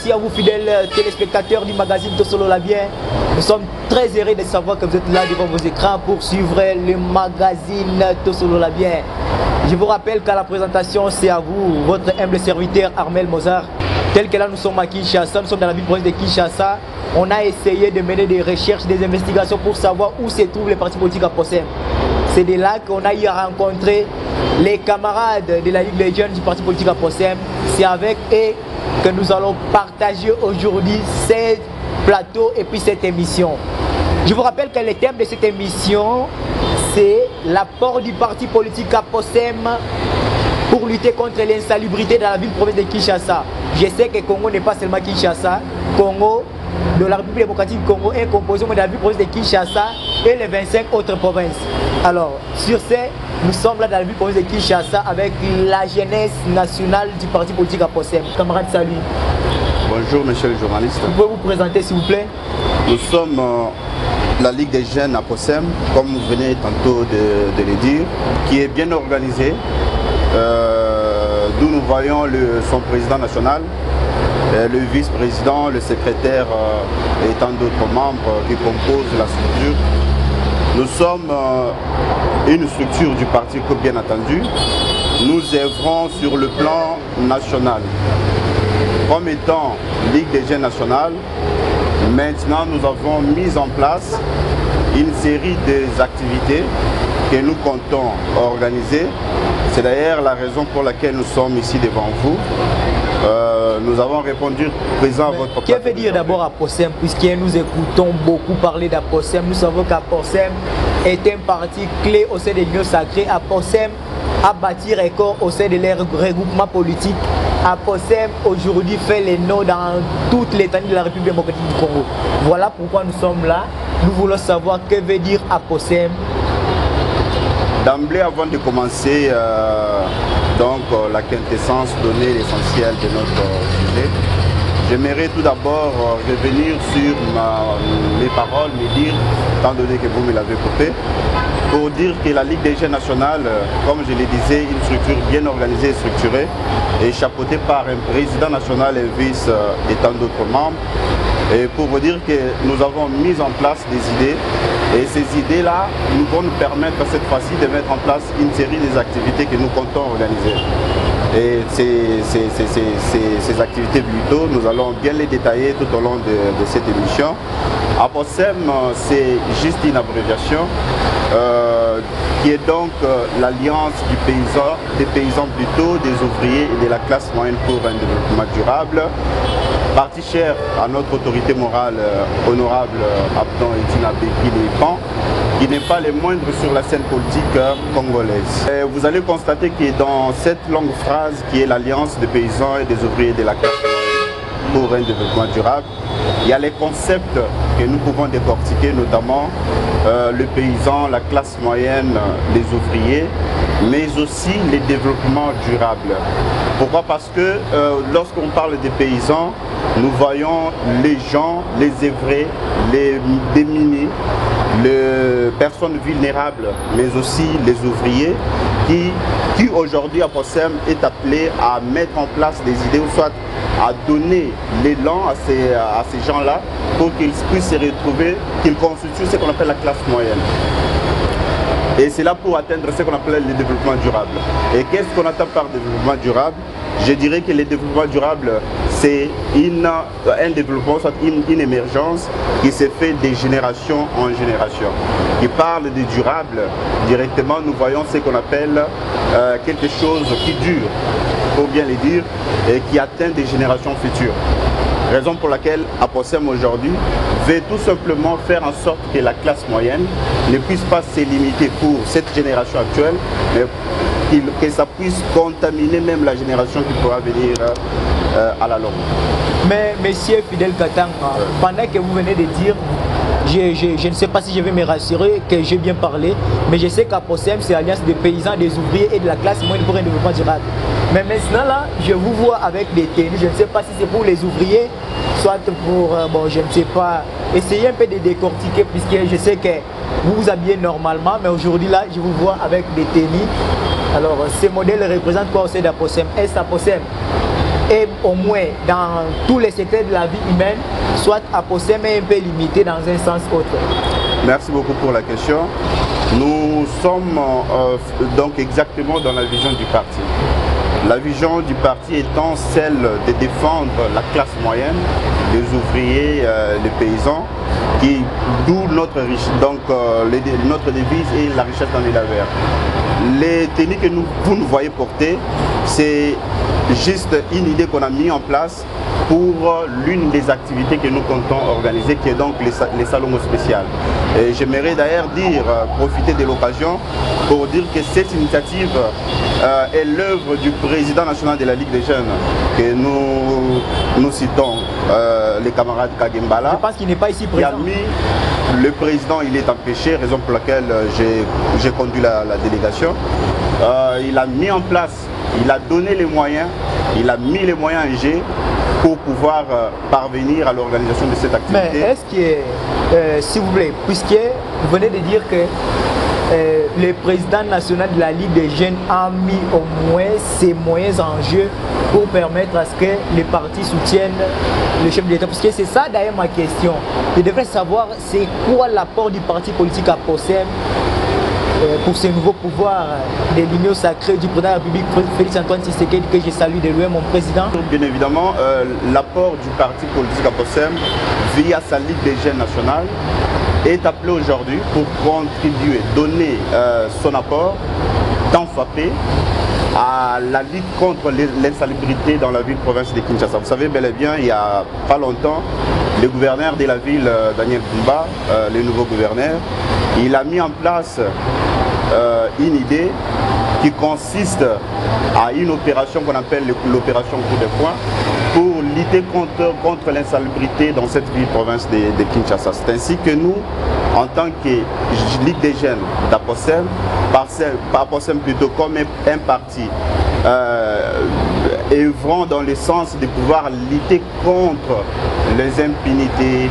merci à vous fidèles téléspectateurs du magazine Tosolo la Bien. Nous sommes très heureux de savoir que vous êtes là devant vos écrans pour suivre le magazine Tosolo la Bien. Je vous rappelle qu'à la présentation, c'est à vous, votre humble serviteur Armel Mozart. Tel que là nous sommes à Kinshasa, nous sommes dans la ville province de Kinshasa. On a essayé de mener des recherches, des investigations pour savoir où se trouvent les partis politiques à Possem. C'est de là qu'on a eu à rencontrer les camarades de la Ligue des jeunes du parti politique à Possem. C'est avec eux que nous allons partager aujourd'hui ce plateau et puis cette émission. Je vous rappelle que le thème de cette émission, c'est l'apport du parti politique à Possem pour lutter contre l'insalubrité dans la ville province de Kinshasa. Je sais que Congo n'est pas seulement Kinshasa. Congo, de la République démocratique du Congo, est composé de la ville province de Kinshasa et les 25 autres provinces. Alors, sur ce, nous sommes là dans la ville province de Kinshasa avec la jeunesse nationale du parti politique à Possem. Camarade, salut. Bonjour, monsieur le journaliste. Vous pouvez vous présenter, s'il vous plaît? Nous sommes la Ligue des jeunes à Possem, comme vous venez tantôt de le dire, qui est bien organisée, d'où nous voyons son président national, le vice-président, le secrétaire et tant d'autres membres qui composent la structure. Nous sommes une structure du parti que, bien entendu, nous œuvrons sur le plan national. Comme étant Ligue des jeunes nationale, maintenant nous avons mis en place une série d'activités que nous comptons organiser. C'est d'ailleurs la raison pour laquelle nous sommes ici devant vous. Nous avons répondu présent à votre plateau. Que veut dire d'abord Apossem, puisque nous écoutons beaucoup parler d'Apossem. Nous savons qu'Apossem est un parti clé au sein de l'Union sacrée. Apossem a bâti record au sein de leur regroupement politique. Apossem aujourd'hui fait les noms dans toute l'étendue de la République démocratique du Congo. Voilà pourquoi nous sommes là. Nous voulons savoir que veut dire Apossem. D'emblée, avant de commencer la quintessence, donner l'essentiel de notre sujet, j'aimerais tout d'abord revenir sur mes paroles, me dire, étant donné que vous me l'avez coupé, pour dire que la Ligue des jeunes nationale, comme je le disais, une structure bien organisée et structurée, est chapeautée par un président national, un vice et tant d'autres membres. Et pour vous dire que nous avons mis en place des idées, et ces idées-là nous vont nous permettre cette fois-ci de mettre en place une série d'activités que nous comptons organiser. Et ces activités plutôt, nous allons bien les détailler tout au long de cette émission. Apossem, c'est juste une abréviation qui est donc l'alliance des paysans plutôt, des ouvriers et de la classe moyenne pour un développement durable. Parti cher à notre autorité morale honorable Abdon Etina Bekile-Pan, qui n'est pas les moindres sur la scène politique congolaise. Et vous allez constater que dans cette longue phrase qui est l'alliance des paysans et des ouvriers de la classe pour un développement durable, il y a les concepts que nous pouvons décortiquer, notamment le paysan, la classe moyenne, les ouvriers, mais aussi les développements durables. Pourquoi? Parce que lorsqu'on parle des paysans, nous voyons les gens, les œuvrés, les démunis, les personnes vulnérables, mais aussi les ouvriers qui aujourd'hui à Possem est appelé à mettre en place des idées ou soit à donner l'élan à ces gens-là pour qu'ils puissent se retrouver, qu'ils constituent ce qu'on appelle la classe moyenne. Et c'est là pour atteindre ce qu'on appelle le développement durable. Et qu'est-ce qu'on attend par développement durable? Je dirais que le développement durable, c'est un développement, soit une émergence qui se fait de génération en génération. Qui parle de durable, directement nous voyons ce qu'on appelle quelque chose qui dure, pour bien le dire, et qui atteint des générations futures. Raison pour laquelle Apossem aujourd'hui veut tout simplement faire en sorte que la classe moyenne ne puisse pas se limiter pour cette génération actuelle, mais que ça puisse contaminer même la génération qui pourra venir à la longue. Mais monsieur Fidel Katanga, pendant que vous venez de dire, je ne sais pas si je vais me rassurer que j'ai bien parlé, mais je sais qu'Apossem c'est l'alliance des paysans, des ouvriers et de la classe moyenne pour un développement durable. Mais maintenant là, je vous vois avec des tenues, je ne sais pas si c'est pour les ouvriers, soit pour, bon je ne sais pas, essayez un peu de décortiquer puisque je sais que vous vous habillez normalement, mais aujourd'hui là, je vous vois avec des tenues. Alors, ces modèles représentent quoi au sein d'Apossem? Est-ce Apossem? et au moins dans tous les secteurs de la vie humaine, soit à Possem mais un peu limité dans un sens autre? Merci beaucoup pour la question. Nous sommes donc exactement dans la vision du parti. La vision du parti étant celle de défendre la classe moyenne, les ouvriers, les paysans, d'où notre richesse, donc notre devise est la richesse dans les lavers. Les tenues que vous nous voyez porter, c'est juste une idée qu'on a mis en place pour l'une des activités que nous comptons organiser, qui est donc les salons spéciaux. Et j'aimerais d'ailleurs profiter de l'occasion pour dire que cette initiative est l'œuvre du président national de la Ligue des jeunes, que nous citons, les camarades Kagembala. Je pense qu'il n'est pas ici présent. Le président, il est empêché, raison pour laquelle j'ai conduit la délégation. Il a mis en place, il a donné les moyens, il a mis les moyens en jeu pour pouvoir parvenir à l'organisation de cette activité. Mais est-ce que, s'il vous plaît, puisque vous venez de dire que le président national de la Ligue des jeunes a mis au moins ses moyens en jeu pour permettre à ce que les partis soutiennent le chef de l'État. Parce que c'est ça d'ailleurs ma question. Je devrais savoir c'est quoi l'apport du parti politique à Possem pour ce nouveau pouvoir de l'union sacrée du président de la République, Félix Antoine Tshisekedi, que je salue de loin, mon président. Bien évidemment, l'apport du parti politique à Possem via sa Ligue des jeunes nationale est appelé aujourd'hui pour contribuer, donner son apport tant frappé à la lutte contre l'insalubrité dans la ville-province de Kinshasa. Vous savez bel et bien, il n'y a pas longtemps, le gouverneur de la ville, Daniel Bumba, le nouveau gouverneur, il a mis en place une idée qui consiste à une opération qu'on appelle l'opération coup de poing pour lutter contre l'insalubrité dans cette ville-province de Kinshasa. C'est ainsi que nous, en tant que Ligue des jeunes d'Apossem, pas Possem plutôt comme un parti, œuvrant dans le sens de pouvoir lutter contre les impunités,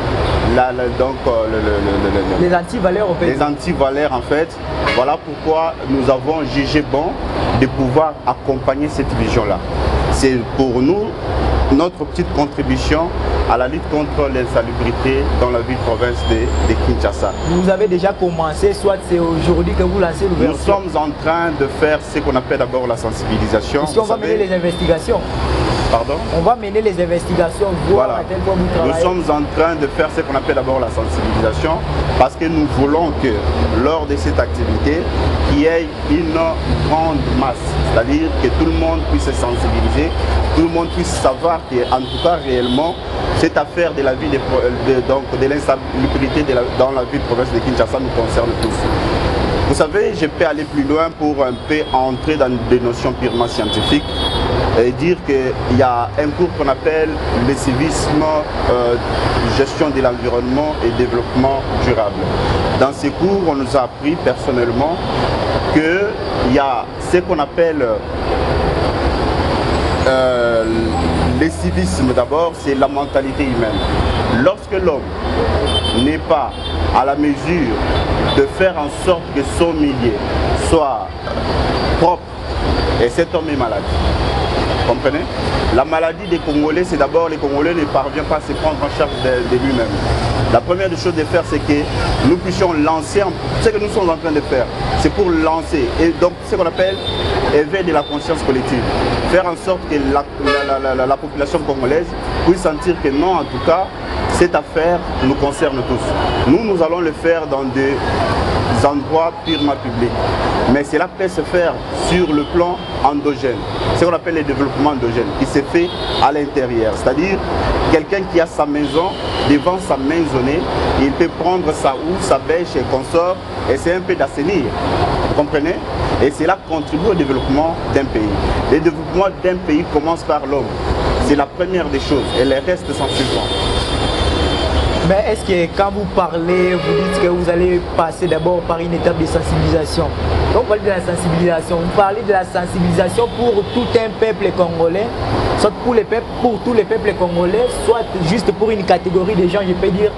les antivaleurs au pays. Les antivaleurs en fait. Voilà pourquoi nous avons jugé bon de pouvoir accompagner cette vision-là. C'est pour nous notre petite contribution à la lutte contre l'insalubrité dans la ville-province de Kinshasa. Vous avez déjà commencé, soit c'est aujourd'hui que vous lancez l'ouverture? Nous sommes en train de faire ce qu'on appelle d'abord la sensibilisation. Est-ce qu'on va mener les investigations? Pardon? On va mener les investigations, voir voilà. à quel point vous travaillez. Nous sommes en train de faire ce qu'on appelle d'abord la sensibilisation parce que nous voulons que lors de cette activité, qu'il y ait une grande masse, c'est-à-dire que tout le monde puisse se sensibiliser, tout le monde puisse savoir qu'en tout cas réellement, cette affaire de la vie de l'insalubrité dans la ville de province de Kinshasa nous concerne tous. Vous savez, je peux aller plus loin pour un peu entrer dans des notions purement scientifiques et dire qu'il y a un cours qu'on appelle le civisme, gestion de l'environnement et développement durable. Dans ces cours, on nous a appris personnellement qu'il y a ce qu'on appelle le civisme d'abord, c'est la mentalité humaine. Lorsque l'homme n'est pas à la mesure de faire en sorte que son milieu soit propre, et cet homme est malade. Vous comprenez? La maladie des Congolais, c'est d'abord les Congolais ne parviennent pas à se prendre en charge de lui-même. La première des choses de faire, c'est que nous puissions lancer, ce que nous sommes en train de faire, c'est pour lancer, et donc ce qu'on appelle éveil de la conscience collective. Faire en sorte que la population congolaise puisse sentir que non, en tout cas, cette affaire nous concerne tous. Nous allons le faire dans des endroits purement publics. Mais cela peut se faire sur le plan endogène. C'est ce qu'on appelle le développement endogène, qui se fait à l'intérieur. C'est-à-dire, quelqu'un qui a sa maison, devant sa maisonnée, il peut prendre sa houe, sa bêche et consort, et c'est un peu d'assainir. Vous comprenez? Et cela contribue au développement d'un pays. Le développement d'un pays commence par l'homme. C'est la première des choses, et les restes s'en suivront. Mais est-ce que quand vous parlez, vous dites que vous allez passer d'abord par une étape de sensibilisation? Donc vous parlez de la sensibilisation, vous parlez de la sensibilisation pour tout un peuple congolais, soit pour tous les peuples congolais, soit juste pour une catégorie de gens, je peux dire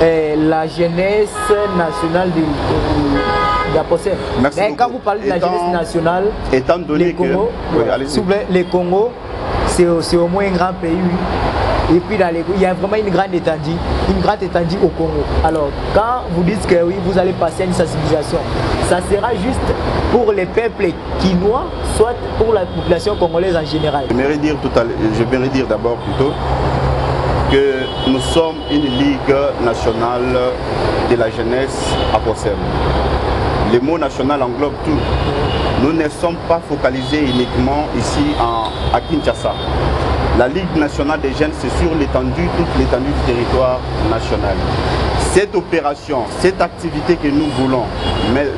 la jeunesse nationale de la Possem. Mais quand vous parlez de la jeunesse nationale, étant donné les Congo, que, oui, s'il vous plaît, les Congo, c'est au moins un grand pays. Et puis il y a vraiment une grande étendue au Congo. Alors, quand vous dites que oui, vous allez passer à une sensibilisation, ça sera juste pour les peuples quinois, soit pour la population congolaise en général. Je voudrais dire d'abord plutôt que nous sommes une ligue nationale de la jeunesse à Possem. Le mot national englobe tout. Nous ne sommes pas focalisés uniquement ici à Kinshasa. La Ligue nationale des jeunes, c'est sur l'étendue, toute l'étendue du territoire national. Cette opération, cette activité que nous voulons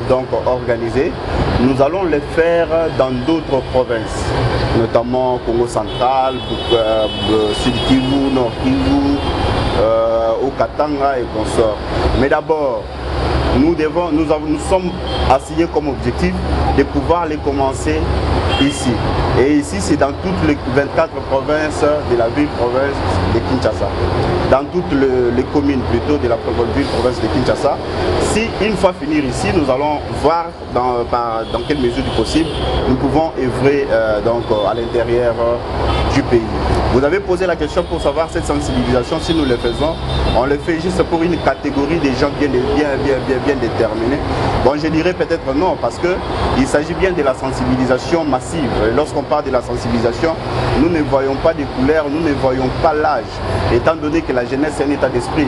donc organiser, nous allons le faire dans d'autres provinces, notamment Congo central, Sud Kivu, Nord Kivu, au Katanga et consorts. Mais d'abord, nous sommes assignés comme objectif de pouvoir les commencer ici. Et ici, c'est dans toutes les 24 provinces de la ville-province de Kinshasa. Dans toutes les communes plutôt de la ville-province de Kinshasa. Si une fois finir ici, nous allons voir dans quelle mesure du possible nous pouvons œuvrer à l'intérieur du pays. Vous avez posé la question pour savoir cette sensibilisation, si nous le faisons, on le fait juste pour une catégorie des gens bien déterminés. Bon, je dirais peut-être non, parce qu'il s'agit bien de la sensibilisation massive. Lorsqu'on parle de la sensibilisation, nous ne voyons pas des couleurs, nous ne voyons pas l'âge, étant donné que la jeunesse est un état d'esprit.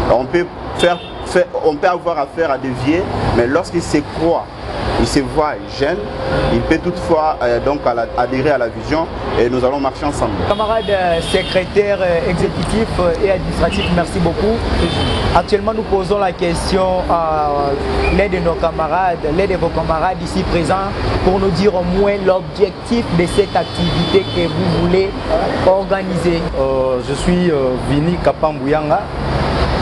On peut avoir affaire à des vieux, mais lorsqu'il se croit, il se voit jeune, il peut toutefois adhérer à la vision et nous allons marcher ensemble. Camarade secrétaire exécutif et administratif, merci beaucoup. Actuellement, nous posons la question à l'un de nos camarades, l'un de vos camarades ici présents, pour nous dire au moins l'objectif de cette activité que vous voulez organiser. Je suis Vini Kapambouyanga.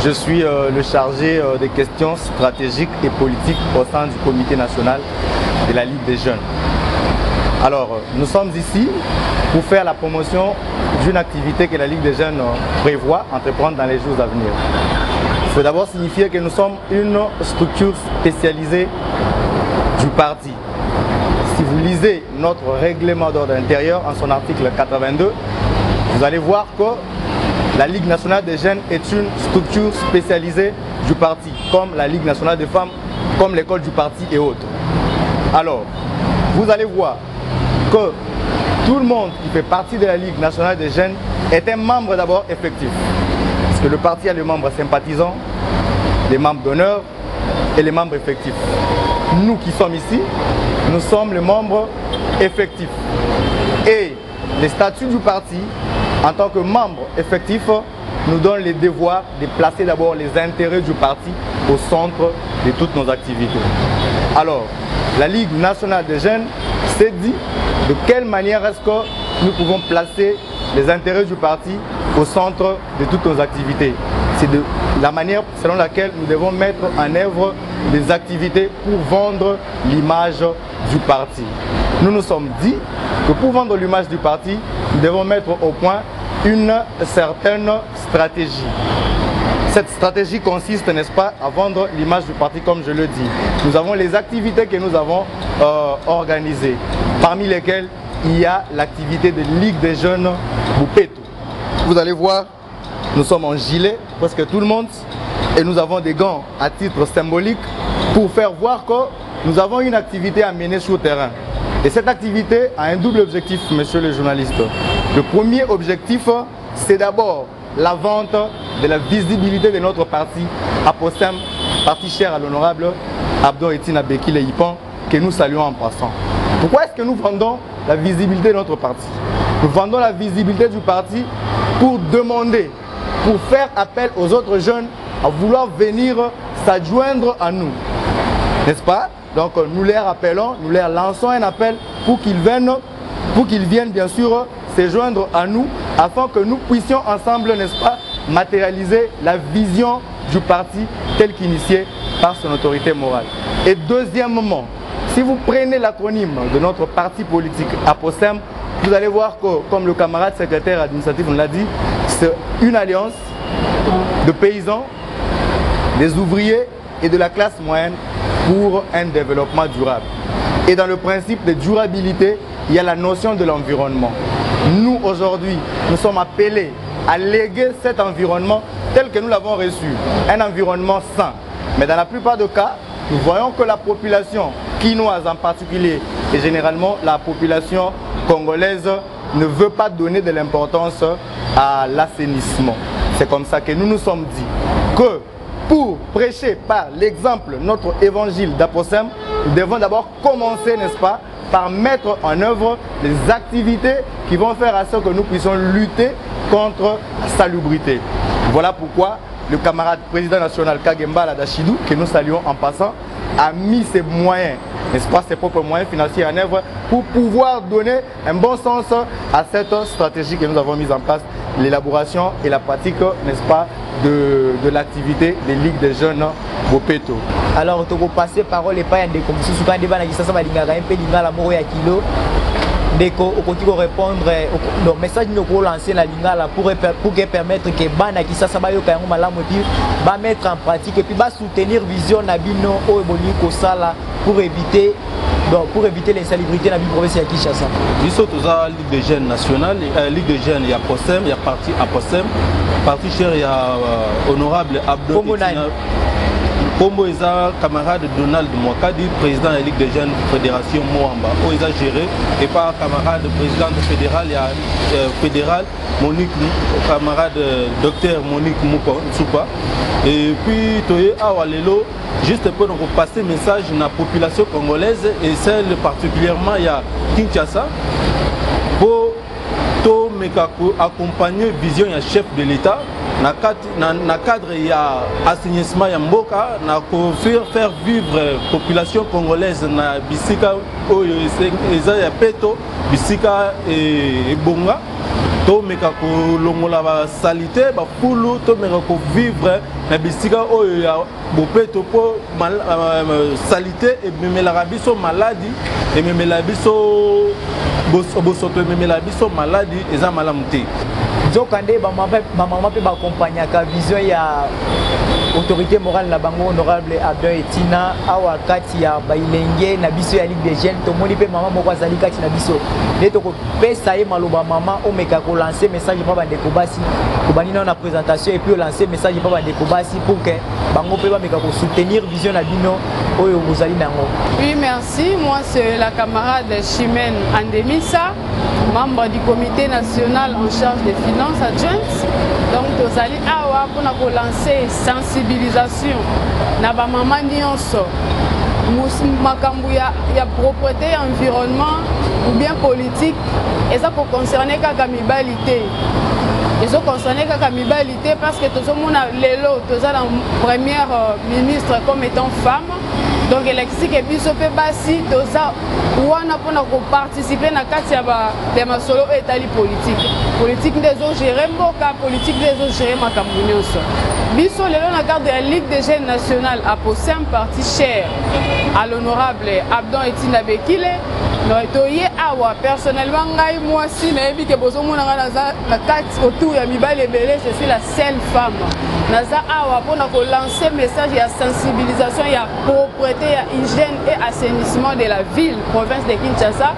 Je suis le chargé des questions stratégiques et politiques au sein du comité national de la Ligue des jeunes. Alors, nous sommes ici pour faire la promotion d'une activité que la Ligue des jeunes prévoit entreprendre dans les jours à venir. Il faut d'abord signifier que nous sommes une structure spécialisée du parti. Si vous lisez notre règlement d'ordre intérieur en son article 82, vous allez voir que la Ligue nationale des jeunes est une structure spécialisée du parti, comme la Ligue nationale des femmes, comme l'école du parti et autres. Alors, vous allez voir que tout le monde qui fait partie de la Ligue nationale des jeunes est un membre d'abord effectif. Parce que le parti a les membres sympathisants, les membres d'honneur et les membres effectifs. Nous qui sommes ici, nous sommes les membres effectifs. Et les statuts du parti, en tant que membre effectif, nous donne les devoirs de placer d'abord les intérêts du parti au centre de toutes nos activités. Alors, la Ligue nationale des jeunes s'est dit de quelle manière est-ce que nous pouvons placer les intérêts du parti au centre de toutes nos activités. C'est de la manière selon laquelle nous devons mettre en œuvre des activités pour vendre l'image du parti. Nous nous sommes dit que pour vendre l'image du parti, nous devons mettre au point une certaine stratégie. Cette stratégie consiste, n'est-ce pas, à vendre l'image du parti comme je le dis. Nous avons les activités que nous avons organisées, parmi lesquelles il y a l'activité de Ligue des jeunes Boupetou. Vous allez voir, nous sommes en gilet, presque tout le monde, et nous avons des gants à titre symbolique pour faire voir que nous avons une activité à mener sur le terrain. Et cette activité a un double objectif, monsieur le journaliste. Le premier objectif, c'est d'abord la vente de la visibilité de notre parti, APOSEM, parti cher à l'honorable Abdon Etienne Abeki Leipan, que nous saluons en passant. Pourquoi est-ce que nous vendons la visibilité de notre parti? Nous vendons la visibilité du parti pour demander, pour faire appel aux autres jeunes à vouloir venir s'adjoindre à nous. N'est-ce pas? Donc nous leur appelons, nous leur lançons un appel pour qu'ils viennent bien sûr se joindre à nous afin que nous puissions ensemble, n'est-ce pas, matérialiser la vision du parti tel qu'initié par son autorité morale. Et deuxièmement, si vous prenez l'acronyme de notre parti politique APOSEM, vous allez voir que, comme le camarade secrétaire administratif nous l'a dit, c'est une alliance de paysans, des ouvriers et de la classe moyenne pour un développement durable. Et dans le principe de durabilité, il y a la notion de l'environnement. Nous, aujourd'hui, nous sommes appelés à léguer cet environnement tel que nous l'avons reçu, un environnement sain. Mais dans la plupart des cas, nous voyons que la population quinoise en particulier, et généralement la population congolaise, ne veut pas donner de l'importance à l'assainissement. C'est comme ça que nous nous sommes dit que pour prêcher par l'exemple notre évangile d'Aposem, nous devons d'abord commencer, n'est-ce pas, par mettre en œuvre les activités qui vont faire à ce que nous puissions lutter contre la salubrité. Voilà pourquoi le camarade président national Kagemba Dachidou, que nous saluons en passant, a mis ses moyens, n'est-ce pas, ses propres moyens financiers en œuvre pour pouvoir donner un bon sens à cette stratégie que nous avons mise en place, l'élaboration et la pratique, n'est-ce pas, de l'activité des ligues des jeunes Bopeto. Alors, tu peux passer parole et pas un décom. Si tu as un débat, ça va un peu la mort à kilo. Deko au continue répondre donc message nous pour lancer la lingala pour permettre que bana qui ça va yo ka malamu et puis va mettre en pratique et puis va soutenir vision na bino o eboni ko sala pour éviter l'insalubrité dans la province de Kinshasa. Biso toza Ligue des jeunes nationale, Ligue des jeunes, il y a Posem, il y a parti à Posem, parti cher il y a honorable Abdou Kombo Eza, camarade Donald Mwakadi, président de la Ligue des jeunes Fédération Moamba. où ils ont géré et par camarade président fédéral, il y a fédéral Monique, camarade docteur Monique Moupa. Et puis Toye Awalelo, juste pour nous passer message à la population congolaise et celle particulièrement il y a Kinshasa pour accompagner vision du chef de l'État. Dans le cadre il y a assainissement ya mboka na faire vivre la population congolaise na bisika oyo eza ya peto bisika et bonga to meka ko longola ba salité ba pulu to meka ko vivre na bisika oyo ya bopeto po salité et memela biso maladie et memela biso bosoto memela biso maladie eza malamuté. Zokande maman peut accompagner la vision ya autorité morale la bango honorable Abdou Etina awa kati ya bailenge na biso ya Ligue des jeunes to moni pe maman moko azali kati na biso neto ko pesa ye maloba maman o meka ko lancer message pa bande ko basi ko bani na présentation et puis lancer message pa bande ko basi pour que bango pe ba meka ko soutenir vision na bino oyo bozali nango. Oui, merci. Moi c'est la camarade Chimène Andemissa, membre du comité national en charge des finances adjointes. Donc nous allons awa pour lancer sensibilisation na ba maman nyonso makambu ya propreté environnement ou bien politique et ça pour concerner kaka mibalité. Ils ont concerné kaka mibalité parce que tout le monde a l'élo, tout ça la première ministre comme étant femme. Donc l'élection et puis ce fait basi tout ça ou on a pour participer na kati ya ba de masolo etali politique des autres gérer mboka politique des autres gérer makambu nyonso. Biso lelo na carte de la Ligue des jeunes nationale a posé un parti cher à l'honorable Abdou Etina Bekile. Toye awa personnellement ngai moi si na yebi ke bozo mona na carte autour ya mibale belé, je suis la seule femme. Naza awa pour ko lancer message ya sensibilisation ya propreté ya hygiène et assainissement de la ville province de Kinshasa.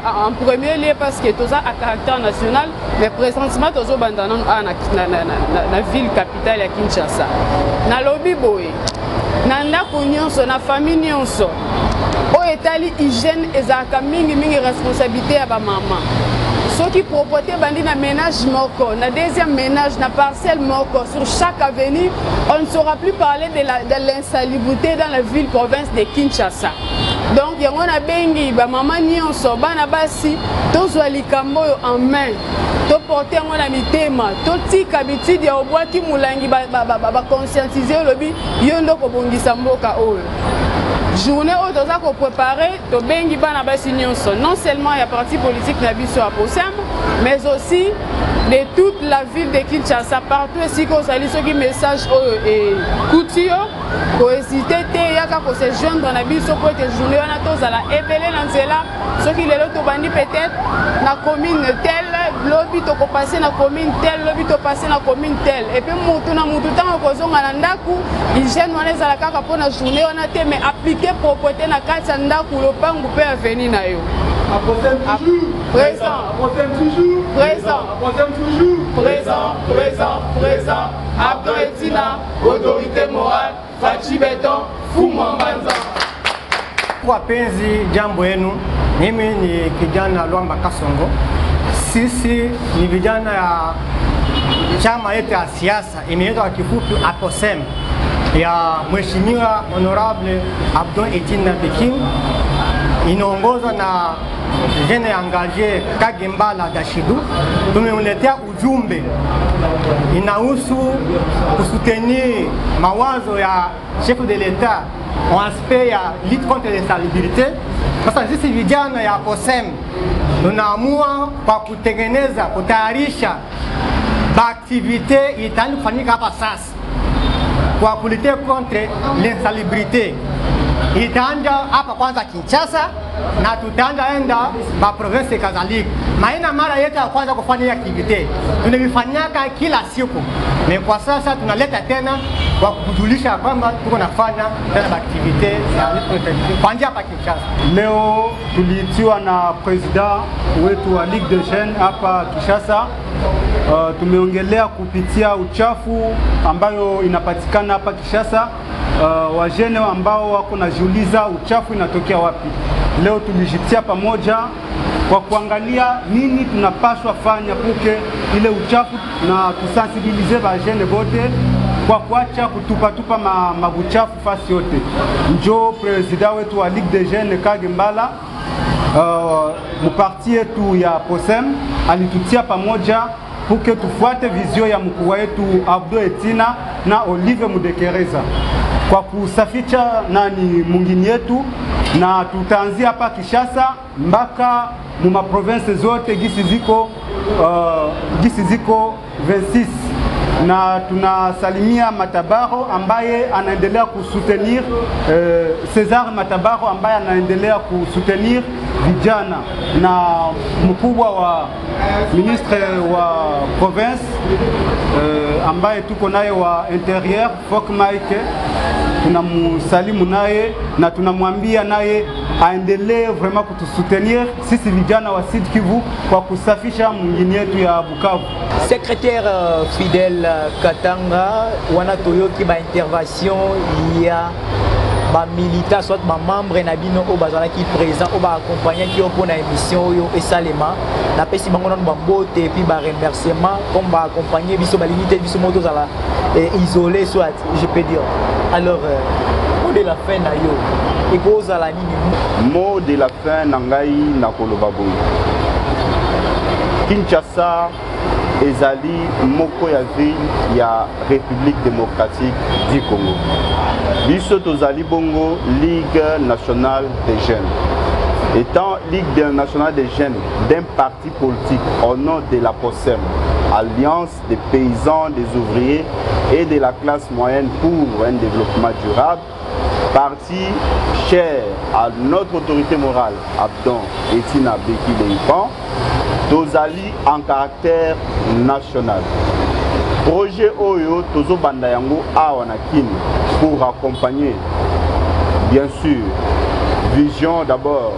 En premier lieu parce que tout ça à caractère national mais présentement tozo bandana na ville capitale ya Kinshasa. Na lobby boy na ndako nyonso na famille nyonso o etali hygiène ezaka mingi responsabilité ya ba maman. Ceux qui propreté bandi na ménage moko, na deuxième ménage, na parcelle moko, sur chaque avenue, on ne saura plus parler de l'insalubrité dans la ville province de Kinshasa. Donc, il y a bengi ba maman nyonso bana basi tozwa likambo en main. To porter ngona mitema, to tika habitude ya obwaki mulangi ba conscientiser lobi yondo ko bongisa mboka oyo. Journée où nous avons préparé, non seulement il y a parti politique Nabiso à Posem, mais aussi de toute la ville de Kinshasa, partout ici qu'on salue ceux qui message et couture, pour hésiter, il y a qu'à se joindre dans Nabiso pour que journée on a tous à la éveiller dans cela, ceux qui les l'ont bandi peut-être la commune telle, lobby to passer na commune telle, lobby to passer na commune telle, et puis mutu na mutu tant qu'on a ndaku, hygiène on est à la carte pour la journée on a été mais appliqué propreté na kati ndako lopangu pe avenir na yo. Aposem toujours. Présent. Aposem toujours. Présent. Aposem toujours. Présent. Abdon Etina, autorité morale, Fachi Beton, Fuma Mbanza. Wapenzi, jambo yenu. Mimi ni kijana Lwamba Kasongo. Sisi ni vijana ya chama yetu ya siasa imeitwa kwa kifupi APOSEM ya Mheshimiwa Honorable Abdon Etina Beking, inaongozwa na jeune engagé Kagembala Dashidu. Tumemletea ujumbe inahusu kusutenir mawazo ya chef de l'État en aspect ya lutte contre l'insalubrité. Sasa sisi vijana ya APOSEM tunaamua kwa kutengeneza, kutayarisha activité itaanza kufanyika hapa sasa kwa kulite contre l'insalubrité. Itaanza hapa kwanza Kinshasa na tutaanza enda ma province kadhalika. Maana mara yetu ya kwanza kufanya hii activité tunavifanyaka kila siku, na kwa sasa tunaleta tena kwa kujulisha kwamba tuko nafanya tena activité kuanzia hapa Kinshasa. Leo tuliitiwa na president wetu wa Ligue des Jeunes hapa Kinshasa. Tumeongelea kupitia uchafu ambayo inapatikana hapa Kinshasa. Wajene ambao wako najiuliza uchafu inatokea wapi. Leo tulijitia pamoja kwa kuangalia nini tunapaswa fanya puke ile uchafu na tusensibilize wajene bote kwa kuacha kutupatupa mabuchafu fasi yote. Njo president wetu wa Ligue des Jeunes Kagembala muparti yetu ya APOSEM alitutia pamoja puke tufuate vizio ya mkuu wetu Abdon Etina na Olive Mudekereza kwa kusafisha mungini yetu, na tutaanzia hapa Kinshasa mpaka mu province zote gisi ziko 26, na tunasalimia Matabaro ambaye anaendelea kusutenir Cesar Matabaro ambaye anaendelea kusutenir vijana, na mkubwa wa ministre wa province ambaye tuko naye wa interieur Fok Mike, tunamsalimu naye na tunamwambia naye aendelee vraiment kutusutenir sisi vijana wa Sud Kivu kwa kusafisha mwingine yetu ya Bukavu. Secrétaire fidèle Katanga, wana toyoki ba intervention ya ba militants soit ba membre na bino o bazala ki présent o ba accompagner ki pour na émission yo esalema na pesi bango na bambote et puis ba remerciement comme ba accompagner biso ba limite biso moto zala isolé soit je peux dire. Alors mot de la fin na yo et cause à la nini mot de la fin na ngai na koloba boy Kinshasa ezali moko ya ville ya République démocratique du Congo. Biso tozali bongo Ligue nationale des jeunes. Étant Ligue nationale des jeunes d'un parti politique au nom de la APOSEM, Alliance des paysans, des ouvriers et de la classe moyenne pour un développement durable, parti cher à notre autorité morale, Abdon Etina Beking, tozali en caractère national. Projet Oyo Tozo Bandayango Awanakine pour accompagner, bien sûr, vision d'abord,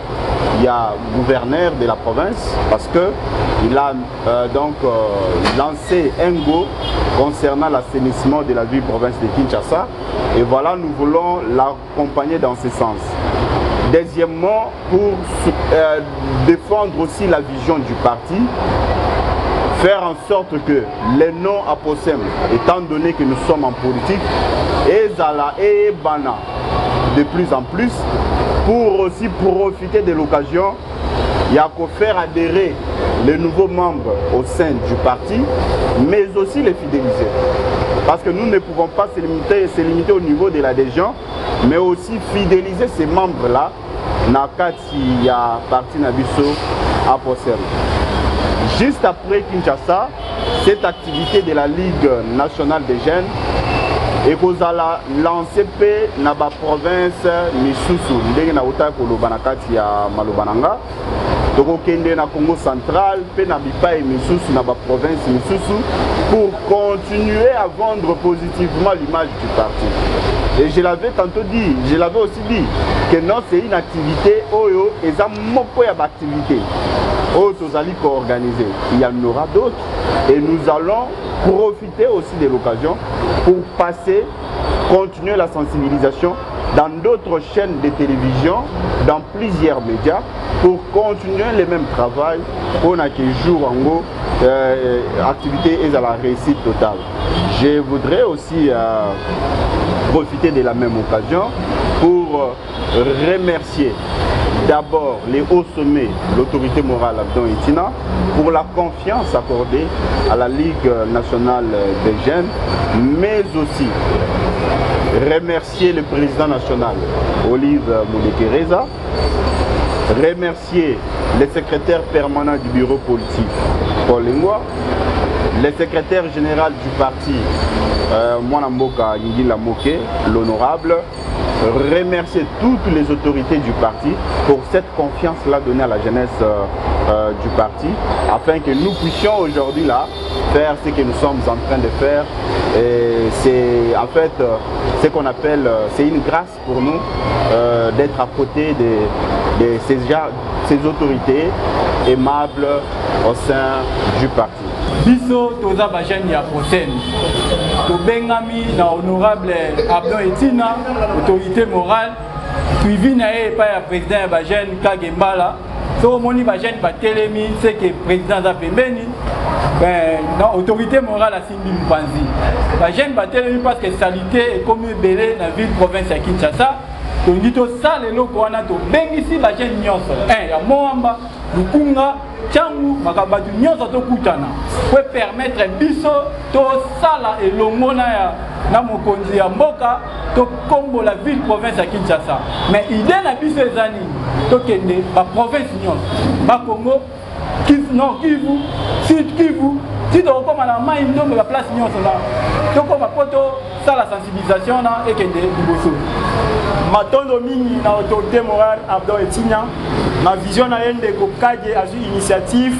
il y a gouverneur de la province parce que il a lancé un go concernant l'assainissement de la ville province de Kinshasa, et voilà, nous voulons l'accompagner dans ce sens. Deuxièmement, pour défendre aussi la vision du parti, faire en sorte que les noms APOSEM, étant donné que nous sommes en politique, et Zala et Bana de plus en plus, pour aussi profiter de l'occasion, il y a qu'à faire adhérer les nouveaux membres au sein du parti, mais aussi les fidéliser. Parce que nous ne pouvons pas se limiter au niveau de l'adhésion, mais aussi fidéliser ces membres-là, Nakati ya parti Nabiso APOSEM. Juste après Kinshasa, cette activité de la Ligue nationale des jeunes et qu'on a lancé dans la province Misusu, ndenge na uta koloba na kati ya Malobananga. Donc au Kende na Congo central, pe na bipa et Misusu na ba province Misusu pour continuer à vendre positivement l'image du parti. Et je l'avais tantôt dit, je l'avais aussi dit, que non, c'est une activité, oyo, et ça moko ya activité. Il y en aura d'autres. Et nous allons profiter aussi de l'occasion pour passer, continuer la sensibilisation dans d'autres chaînes de télévision, dans plusieurs médias, pour continuer le même travail pour que jour en gros activité et à la réussite totale. Je voudrais aussi profiter de la même occasion pour remercier d'abord les hauts sommets, l'autorité morale Abdon Etina, pour la confiance accordée à la Ligue nationale des jeunes, mais aussi remercier le président national Olive Moudekereza, remercier le secrétaire permanent du bureau politique Paul Lengwa, le secrétaire général du parti Mwanamboka Ngila Moke, l'honorable, remercier toutes les autorités du parti pour cette confiance-là donnée à la jeunesse du parti, afin que nous puissions aujourd'hui là faire ce que nous sommes en train de faire. Et c'est en fait ce qu'on appelle, c'est une grâce pour nous d'être à côté de ces autorités aimables au sein du parti. Biso toza bajani ya prochaine. To bengami na honorable Abdon Etina, autorité morale, suivi na pa ya président ya bajani Kagembala. So moni bajani batelemi, c'est que président za pembeni. Non, autorité morale à Simbi Mpanzi. Bajani batelemi parce que salité est comme belé na ville province ya Kinshasa. Donc to sale loko wana to bengisi bajani nyonso. Ya Moamba, Lukunga, Tchangu, makabatu nyonso to kutana. Pour permettre biso to sala et longona na mokonzi ya mboka to kombo la ville province ya Kinshasa. Mais idée na biso ezani to kende ba province nyonso. Ba Congo, Kivu, Sud Kivu, si to koma na mai ndombe ba place nyonso na. To koma poto sala sensibilisation na ekende liboso. Matondo mingi na autorité morale Abdon Etina. Ma vision na yende ko kaje azu initiative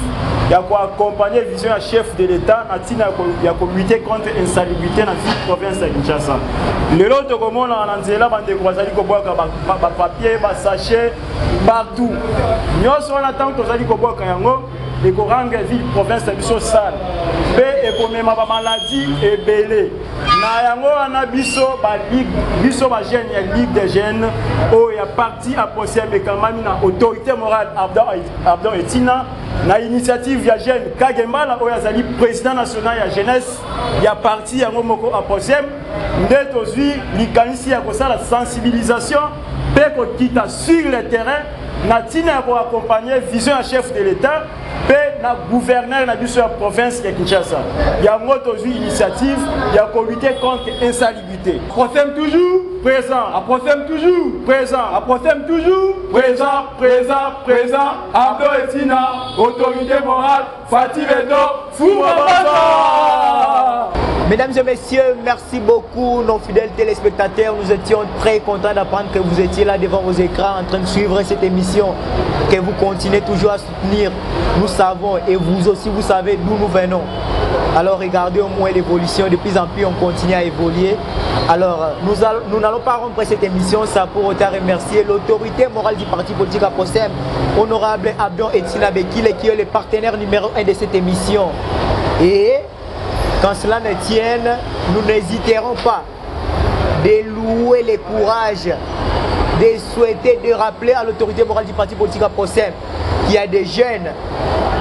ya ko accompagner vision ya chef de l'état na tina ya ko lutter contre insalubrité na ville province ya Kinshasa. Lelo to komona na nzela bande ko bazali ko boka ba papier ba sachet partout. Nyonso wana tanto tozali ko boka yango et ko ranga ville province ya biso sale. Pe e ko mema ba maladie et belé. Na yango wana biso ba ligue biso ba jeune ya ligue des jeunes o ya parti a procès mekamami na autorité morale Abdon Etina na initiative ya jeune Kagembala o ya zali président national ya jeunesse ya parti yango moko a procès nde tozwi likanisi ya kosala sensibilisation pe ko kita sur le terrain na tina ko accompagner vision ya chef de l'état pe na gouverneur na biso ya province ya Kinshasa. Ya moto zui initiative ya ko lutter contre insalubrité. Procès toujours présent, à procès toujours présent, à procès toujours présent, présent. Abdon Etina, autorité morale, Fatih Beto, Foumabata. Mesdames et messieurs, merci beaucoup nos fidèles téléspectateurs. Nous étions très contents d'apprendre que vous étiez là devant vos écrans en train de suivre cette émission, que vous continuez toujours à soutenir. Nous savons et vous aussi vous savez d'où nous venons. Alors regardez au moins l'évolution, de plus en plus on continue à évoluer. Alors nous n'allons pas rompre cette émission sans pour autant remercier l'autorité morale du parti politique à Posem, honorable Abdon Etina Bekile, qui est le partenaire numéro 1 de cette émission. Et quand cela ne tienne, nous n'hésiterons pas de louer le courage, de souhaiter, de rappeler à l'autorité morale du parti politique à Posem qu'il y a des jeunes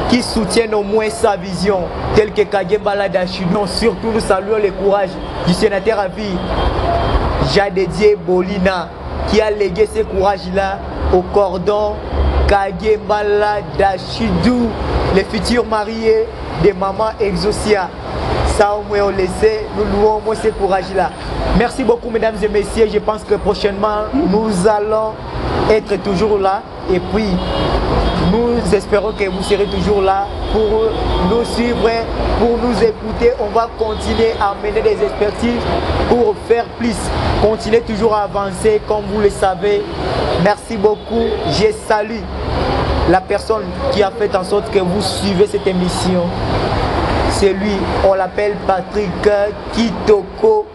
qui soutiennent au moins sa vision, tels que Kagembala Dachidon. Surtout, nous saluons le courage du sénateur à vie, Jadedier Bolina, qui a légué ce courage-là au cordon Kagembala Dachidou, les futurs mariés de maman Exosia. Ça au moins on laissait, nous louons au moins ce courage-là. Merci beaucoup mesdames et messieurs, je pense que prochainement nous allons être toujours là et puis nous espérons que vous serez toujours là pour nous suivre, pour nous écouter. On va continuer à mener des expertises pour faire plus, continuer toujours à avancer comme vous le savez. Merci beaucoup, je salue la personne qui a fait en sorte que vous suivez cette émission. C'est lui, on l'appelle Patrick Kitoko.